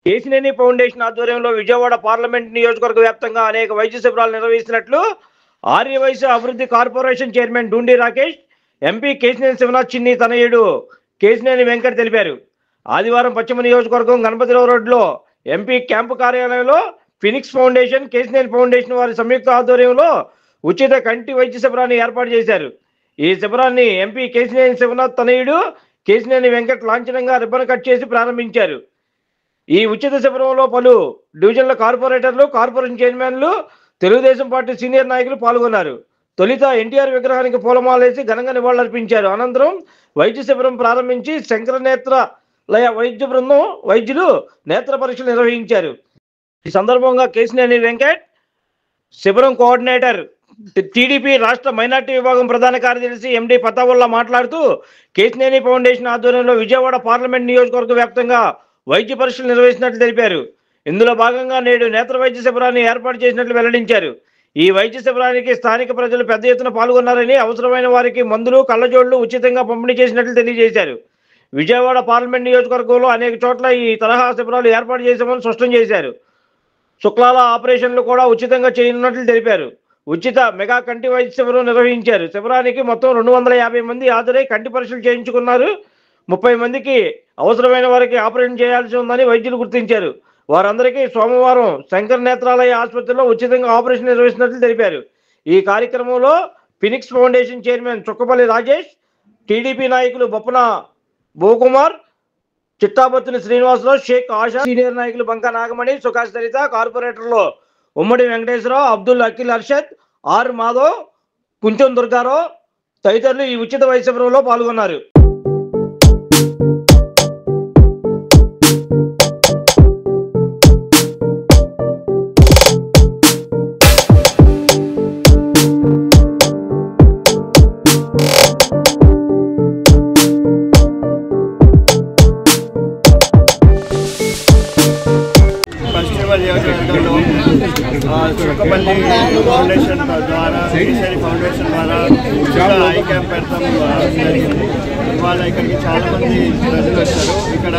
Kesineni foundation ఆధ్వర్యంలో Vijayawada parliament నియోజకవర్గ వ్యాప్తంగా అనేక వైద్య శిబిరాలు నిర్వహిస్తున్నట్లు ఆర్యవైశ్య అభివృద్ధి corporation chairman Dundi Rakesh, MP Kesineni Sivanath Chinni తనయుడు కేసినేని వెంకట్ తెలిపారు. ఆదివారం పశ్చిమ నియోజకవర్గం గణపతిరావు రోడ్లో ఎంపీ క్యాంపు కార్యాలయంలో ఫినిక్స్ ఫౌండేషన్, కేసినేని ఫౌండేషన్ వారి సంయుక్త ఆధ్వర్యంలో ఉచిత కంటి వైద్య శిబిరాన్ని ఏర్పాటు చేశారు. ఈ శిబిరాన్ని ఎంపీ కేసినేని శివనాథ్ తనయుడు కేసినేని వెంకట్ లాంఛనంగా రిబ్బన్ కట్ చేసి ప్రారంభించారు. ఈ ఉచిత శిబిరంలో పలు డివిజన్ల కార్పొరేటర్లు, కార్పొరేషన్ చైర్మన్లు, తెలుగుదేశం పార్టీ సీనియర్ నాయకులు పాల్గొన్నారు. తొలుత ఎన్టీఆర్ విగ్రహానికి పూలమాలేసి ఘనంగా నివాళులర్పించారు. అనంతరం వైద్య శిబిరం ప్రారంభించి శంకరనేత్రాలయ వైద్య బృందం వైద్యులు నేత్ర పరీక్షలు నిర్వహించారు. ఈ సందర్భంగా కేసినేని వెంకట్, శిబిరం కోఆర్డినేటర్, టీడీపీ రాష్ట్ర మైనార్టీ విభాగం ప్రధాన కార్యదర్శి ఎండి పతావుల్లా మాట్లాడుతూ కేసినేని ఫౌండేషన్ ఆధ్వర్యంలో విజయవాడ పార్లమెంట్ నియోజకవర్గ వ్యాప్తంగా వైద్య పరీక్షలు నిర్వహిస్తున్నట్లు తెలిపారు. ఇందులో భాగంగా నేడు నేత్ర వైద్య శిబిరాన్ని ఏర్పాటు చేసినట్లు వెల్లడించారు. ఈ వైద్య శిబిరానికి స్థానిక ప్రజలు పెద్ద ఎత్తున పాల్గొన్నారని, అవసరమైన వారికి మందులు, కళ్ళజోళ్లు ఉచితంగా పంపిణీ చేసినట్లు తెలియజేశారు. విజయవాడ పార్లమెంట్ నియోజకవర్గంలో అనేక చోట్ల ఈ తరహా శిబిరాలు ఏర్పాటు చేశామని స్పష్టం చేశారు. శుక్లాల ఆపరేషన్లు కూడా ఉచితంగా చేయనున్నట్లు తెలిపారు. ఉచిత మెగా కంటి వైద్య శిబిరం నిర్వహించారు. శిబిరానికి మొత్తం 250 మంది హాజరై కంటి పరీక్షలు చేయించుకున్నారు. 30 మందికి అవసరమైన వారికి ఆపరేషన్ చేయాల్సి ఉందని వైద్యులు గుర్తించారు. వారందరికీ సోమవారం శంకర్ నేత్రాలయ ఆసుపత్రిలో ఉచితంగా ఆపరేషన్ నిర్వహిస్తున్నట్లు తెలిపారు. ఈ కార్యక్రమంలో Phoenix foundation chairman Chukkapalli Rajesh, TDP నాయకులు బొప్పన భూకుమార్, చిట్టాబత్తుని శ్రీనివాసరావు, షేక్ ఆషా, సీనియర్ నాయకులు బంకా నాగమణి, సుఖాష్ సరిత, కార్పొరేటర్లు ఉమ్మడి వెంకటేశ్వరరావు, అబ్దుల్ అఖిల్ అర్షద్, ఆర్ మాధవ్, కుంచం దుర్గారావు తదితరులు ఈ ఉచిత వైద్య శిబిరంలో పాల్గొన్నారు. చుక్కపల్లి ఫౌండేషన్ ద్వారా, కేసినేని ఫౌండేషన్ ద్వారా ఐ క్యాంప్ పెడతాం జరిగింది. ఇవాళ ఇక్కడికి చాలామంది ప్రజలు వచ్చారు. ఇక్కడ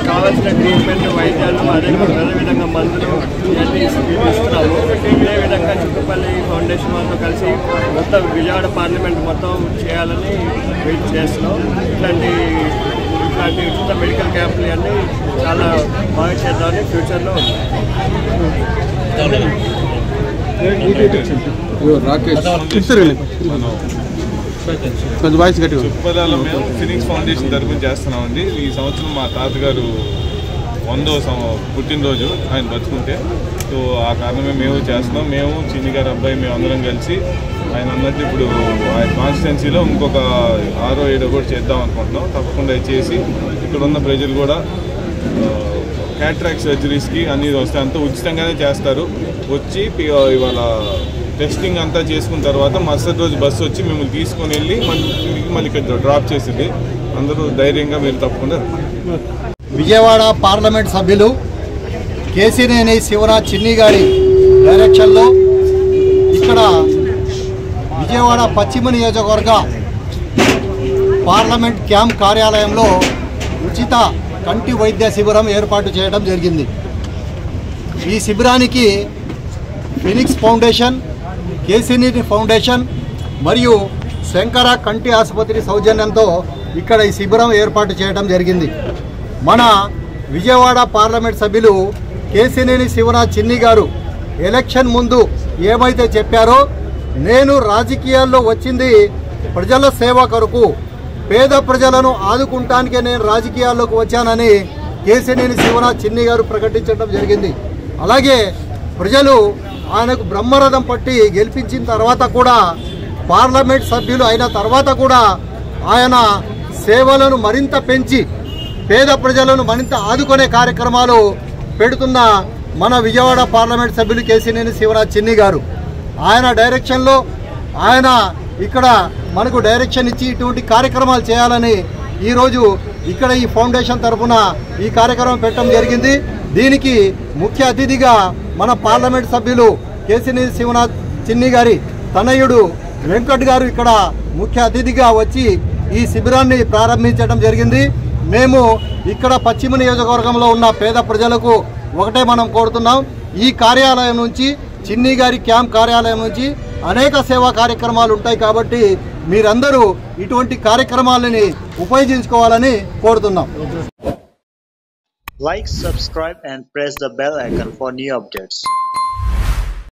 కావాల్సిన ట్రీట్మెంట్, వైద్యాలు, అదేవిధంగా మందులు ఇవన్నీ ఇస్తున్నాము. ఇదేవిధంగా చుక్కపల్లి ఫౌండేషన్ వాళ్ళతో కలిసి మొత్తం విజయవాడ పార్లమెంట్ మొత్తం చేయాలని వెయిట్ చేస్తున్నాం. ఇట్లాంటి ఉచిత మెడికల్ క్యాంపులు అన్నీ చాలా బాగా చేద్దామని ఫ్యూచర్లో చుప్పదాలో మేము ఫినిక్స్ ఫౌండేషన్ తరపున చేస్తున్నామండి. ఈ సంవత్సరం మా తాతగారు 100వ పుట్టినరోజు ఆయన బతుకుంటే, సో ఆ కారణమే మేము చేస్తున్నాం. మేము చిన్ని గారి అబ్బాయి మేము అందరం కలిసి ఆయన అన్నట్టు ఇప్పుడు ఆయన కాన్స్టిట్యున్సీలో ఇంకొక 6 or 7 కూడా చేద్దాం అనుకుంటున్నాం. తప్పకుండా చేసి ఇక్కడ ఉన్న ప్రజలు కూడా క్యాట్రాక్ట్ సర్జరీస్కి అన్నీ వస్తే అంతా ఉచితంగానే చేస్తారు. వచ్చి ఇవాళ టెస్టింగ్ అంతా చేసుకున్న తర్వాత మరుసటి రోజు బస్సు వచ్చి మిమ్మల్ని తీసుకొని వెళ్ళి మళ్ళీ ఇక్కడ డ్రాప్ చేసింది. అందరూ ధైర్యంగా మీరు తప్పకుండా. విజయవాడ పార్లమెంట్ సభ్యులు కేసినేని శివనాథ్ చిన్ని గారి డైరెక్షన్లో ఇక్కడ విజయవాడ పశ్చిమ నియోజకవర్గ పార్లమెంట్ క్యాంప్ కార్యాలయంలో ఉచిత కంటి వైద్య శిబిరం ఏర్పాటు చేయడం జరిగింది. ఈ శిబిరానికి ఫినిక్స్ ఫౌండేషన్, కేసినేని ఫౌండేషన్ మరియు శంకర కంటి ఆసుపత్రి సౌజన్యంతో ఇక్కడ ఈ శిబిరం ఏర్పాటు చేయడం జరిగింది. మన విజయవాడ పార్లమెంట్ సభ్యులు కేసినేని శివనాథ్ చిన్ని గారు ఎలక్షన్ ముందు ఏమైతే చెప్పారో, నేను రాజకీయాల్లో వచ్చింది ప్రజల సేవ కొరకు, పేద ప్రజలను ఆదుకుంటానికే నేను రాజకీయాల్లోకి వచ్చానని కేసినేని శివనాథ్ చిన్ని గారు ప్రకటించడం జరిగింది. అలాగే ప్రజలు ఆయనకు బ్రహ్మరథం పట్టి గెలిపించిన తర్వాత కూడా, పార్లమెంట్ సభ్యులు అయిన తర్వాత కూడా ఆయన సేవలను మరింత పెంచి పేద ప్రజలను మరింత ఆదుకునే కార్యక్రమాలు పెడుతున్న మన విజయవాడ పార్లమెంట్ సభ్యులు కేసినేని శివనాథ్ చిన్ని గారు, ఆయన డైరెక్షన్లో ఆయన ఇక్కడ మనకు డైరెక్షన్ ఇచ్చి ఇటువంటి కార్యక్రమాలు చేయాలని ఈరోజు ఇక్కడ ఈ ఫౌండేషన్ తరఫున ఈ కార్యక్రమం పెట్టడం జరిగింది. దీనికి ముఖ్య అతిథిగా మన పార్లమెంట్ సభ్యులు కేసినేని శివనాథ్ చిన్ని గారి తనయుడు వెంకట్ గారు ఇక్కడ ముఖ్య అతిథిగా వచ్చి ఈ శిబిరాన్ని ప్రారంభించడం జరిగింది. మేము ఇక్కడ పశ్చిమ నియోజకవర్గంలో ఉన్న పేద ప్రజలకు ఒకటే మనం కోరుతున్నాం, ఈ కార్యాలయం నుంచి చిన్ని గారి క్యాంప్ కార్యాలయం నుంచి అనేక సేవా కార్యక్రమాలు ఉంటాయి కాబట్టి మీరందరూ ఇటువంటి కార్యక్రమాలని ఉపయోగించుకోవాలని కోరుతున్నాం. Like, subscribe and press the bell icon for new updates.